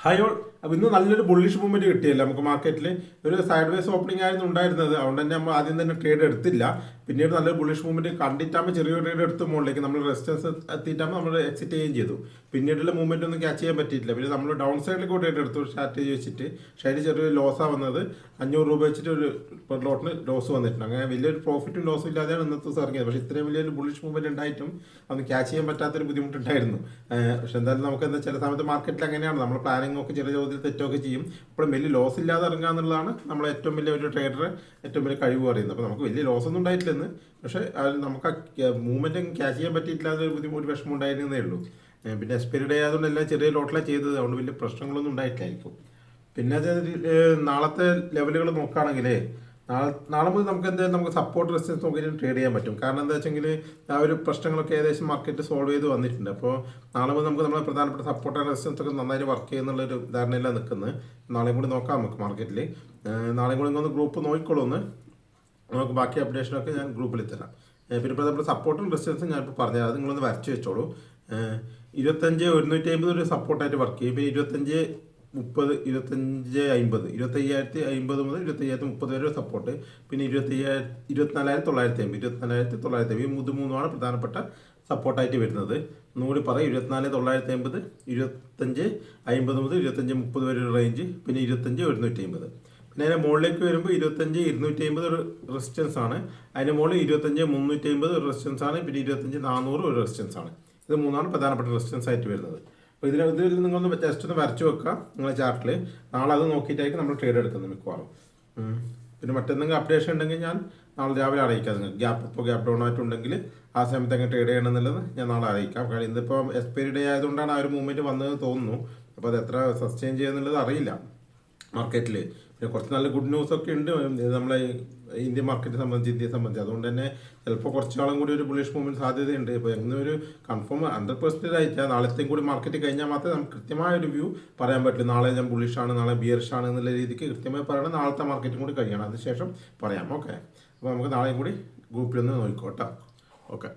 Hi all. അപ്പോൾ ഇന്ന് നല്ലൊരു ബുള്ളിഷ് മൂവ്മെന്റ് കിട്ടിയല്ലോ നമുക്ക് മാർക്കറ്റിൽ. ഒരു സൈഡ് വേസ് ഓപ്പണിംഗ് ആയിരുന്നു ഉണ്ടായിരുന്നത്. അതുകൊണ്ട് തന്നെ നമ്മൾ ആദ്യം തന്നെ ട്രേഡ് എടുത്തില്ല. പിന്നീട് നല്ലൊരു ബുള്ളിഷ് മൂവ്മെന്റ് കണ്ടിട്ടാകുമ്പോൾ ചെറിയ ട്രേഡ് എടുത്ത് മുകളിലേക്ക് നമ്മൾ റെസിസ്റ്റൻസ് എത്തിയിട്ടാകുമ്പോൾ നമ്മൾ എക്സിറ്റ് ചെയ്യുകയും ചെയ്തു. പിന്നീടുള്ള മൂവ്മെന്റ് ഒന്നും ക്യാച്ച് ചെയ്യാൻ പറ്റിയിട്ടില്ല. പിന്നെ നമ്മൾ ഡൗൺ സൈഡിലേക്ക് ട്രേഡ് എടുത്തു സ്ട്രാറ്റജി വെച്ചിട്ട്. പക്ഷേ അതിൽ ചെറിയൊരു ലോസാണ് വന്നത്. 500 രൂപ വെച്ചിട്ട് ഒരു പെർ ലോട്ടിന് ലോസ് വന്നിട്ടുണ്ട്. അങ്ങനെ വലിയൊരു പ്രോഫിറ്റും ലോസും ഇല്ലാതെയാണ് ഇന്നത്തെ ദിവസം ഇറങ്ങിയത്. പക്ഷേ ഇത്രയും വലിയൊരു ബുള്ളിഷ് മൂവ്മെന്റ് ഉണ്ടായിട്ടും അതൊന്ന് ക്യാച്ച് ചെയ്യാൻ പറ്റാത്തൊരു ബുദ്ധിമുട്ടുണ്ടായിരുന്നു. പക്ഷെ എന്തായാലും നമുക്ക് എന്താ ചില സമയത്ത് മാർക്കറ്റിൽ അങ്ങനെയാണ്. നമ്മൾ പ്ലാനിംഗ് ഒക്കെ ചെറിയ ചോദ്യത്തിൽ തെറ്റൊക്കെ ചെയ്യും. അപ്പോൾ വലിയ ലോസ് ഇല്ലാതെ ഇറങ്ങുക എന്നുള്ളതാണ് നമ്മളെ ഏറ്റവും വലിയ ഒരു ട്രേഡറെ ഏറ്റവും വലിയ കഴിവ് പറയുന്നത്. അപ്പോൾ നമുക്ക് വലിയ ലോസ് ഒന്നും ഉണ്ടായിട്ടില്ലെന്ന്. പക്ഷേ അത് നമുക്ക് ആ മൂവ്മെൻറ്റ് ക്യാച്ച് ചെയ്യാൻ പറ്റിയിട്ടില്ലാതെ ഒരു ബുദ്ധിമുട്ട് വിഷമം ഉണ്ടായിരുന്നേ ഉള്ളൂ. പിന്നെ എക്സ്പയറി ഡേ ആയതുകൊണ്ട് എല്ലാം ചെറിയ ലോട്ടിലാണ് ചെയ്തത്. അതുകൊണ്ട് വലിയ പ്രശ്നങ്ങളൊന്നും ഉണ്ടായിട്ടില്ലായിരിക്കും. പിന്നെ അത് നാളത്തെ ലെവലുകൾ നോക്കുകയാണെങ്കിലേ നാളെ മുതൽ നമുക്ക് എന്തായാലും നമുക്ക് സപ്പോർട്ട് റെസിസ്റ്റൻസ് നോക്കിയിട്ട് ട്രേഡ് ചെയ്യാൻ പറ്റും. കാരണം എന്താ വെച്ചെങ്കിൽ ആ ഒരു പ്രശ്നങ്ങളൊക്കെ ഏകദേശം മാർക്കറ്റ് സോൾവ് ചെയ്ത് വന്നിട്ടുണ്ട്. അപ്പോൾ നാളെ മുതൽ നമുക്ക് നമ്മുടെ പ്രധാനപ്പെട്ട സപ്പോർട്ട് ആൻഡ് റെസിസ്റ്റൻസ് ഒക്കെ നന്നായിട്ട് വർക്ക് ചെയ്യുന്നുള്ളൊരു ധാരണയിലാണ് നിൽക്കുന്നത്. നാളെയും കൂടി നോക്കാം നമുക്ക് മാർക്കറ്റിൽ. നാളെയും കൂടി ഒന്ന് ഗ്രൂപ്പ് നോക്കിക്കോളൂ. നമുക്ക് ബാക്കി അപ്ഡേഷനൊക്കെ ഞാൻ ഗ്രൂപ്പിൽ തരാം. പിന്നെ ഇപ്പോൾ നമ്മുടെ സപ്പോർട്ടും റെസിസ്റ്റൻസും ഞാനിപ്പോൾ പറഞ്ഞത് അത് നിങ്ങളൊന്ന് വരച്ച് വെച്ചോളൂ. 25,150 ഒരു സപ്പോർട്ടായിട്ട് വർക്ക് ചെയ്യും. പിന്നെ 25,30, 25,50, 25,050 മുതൽ 25,030 വരെ സപ്പോർട്ട്. പിന്നെ 24,950, 24,950 ഈ മൂന്നുമാണ് പ്രധാനപ്പെട്ട സപ്പോർട്ടായിട്ട് വരുന്നത്. ഒന്നുകൂടി പറയും, 24,950, 25,50 മുതൽ 25,30 വരെ ഒരു റേഞ്ച്. പിന്നെ 25,150. പിന്നെ അതിൻ്റെ മുകളിലേക്ക് വരുമ്പോൾ 25,250 ഒരു റെസിസ്റ്റൻസ് ആണ്. അതിൻ്റെ മുകളിൽ 25,350 ഒരു റെസിസ്റ്റൻസ് ആണ്. പിന്നെ 25,400 ഒരു റെസിസ്റ്റൻസ് ആണ്. ഇത് മൂന്നാണ് പ്രധാനപ്പെട്ട റെസിസ്റ്റൻസ് ആയിട്ട് വരുന്നത്. അപ്പോൾ ഇതിൽ നിങ്ങളൊന്ന് ജസ്റ്റ് ഒന്ന് വരച്ച് വെക്കുക നിങ്ങളുടെ ചാർട്ടിൽ. നാളെ അത് നോക്കിയിട്ടായിരിക്കും നമ്മൾ ട്രേഡ് എടുക്കുന്നത് മിക്കവാറും. പിന്നെ മറ്റെന്തെങ്കിലും അപ്ഡേഷൻ ഉണ്ടെങ്കിൽ ഞാൻ നാളെ രാവിലെ അറിയിക്കാം. നിങ്ങൾ ഇപ്പോൾ ഗ്യാപ്പ് ഡൗൺ ആയിട്ടുണ്ടെങ്കിൽ ആ സമയത്ത് എങ്ങനെ ട്രേഡ് ചെയ്യണം എന്നുള്ളത് ഞാൻ നാളെ അറിയിക്കാം. കാരണം ഇന്നിപ്പോൾ എക്സ്പയറി ഡേ ആയതുകൊണ്ടാണ് ആ ഒരു മൂവ്മെൻറ്റ് വന്നത് തോന്നുന്നു. അപ്പോൾ അത് എത്ര സസ്റ്റെയിൻ ചെയ്യുന്നുള്ളത് അറിയില്ല മാർക്കറ്റിൽ. പിന്നെ കുറച്ച് നല്ല ഗുഡ് ന്യൂസൊക്കെ ഉണ്ട് നമ്മളെ ഇന്ത്യൻ മാർക്കറ്റിനെ സംബന്ധിച്ച്, ഇന്ത്യയെ സംബന്ധിച്ച്. അതുകൊണ്ട് തന്നെ ചിലപ്പോൾ കുറച്ച് നാളും കൂടി ഒരു ബുള്ളിഷ് മൂവ്മെൻറ്റ് സാധ്യതയുണ്ട്. ഇപ്പോൾ എങ്ങനെ ഒരു കൺഫേം 100% ആയിട്ടാണ്. നാളത്തെയും കൂടി മാർക്കറ്റ് കഴിഞ്ഞാൽ മാത്രമേ നമുക്ക് കൃത്യമായ ഒരു വ്യൂ പറയാൻ പറ്റുള്ളൂ. നാളെ ഞാൻ ബുള്ളിഷാണ്, നാളെ ബിയറിഷാണ് എന്നുള്ള രീതിക്ക് കൃത്യമായി പറയണം. നാളത്തെ മാർക്കറ്റും കൂടി കഴിയണം, അതിനുശേഷം പറയാം. ഓക്കെ, അപ്പോൾ നമുക്ക് നാളെയും കൂടി ഗ്രൂപ്പിലൊന്ന് നോക്കിക്കോട്ടെ. ഓക്കെ.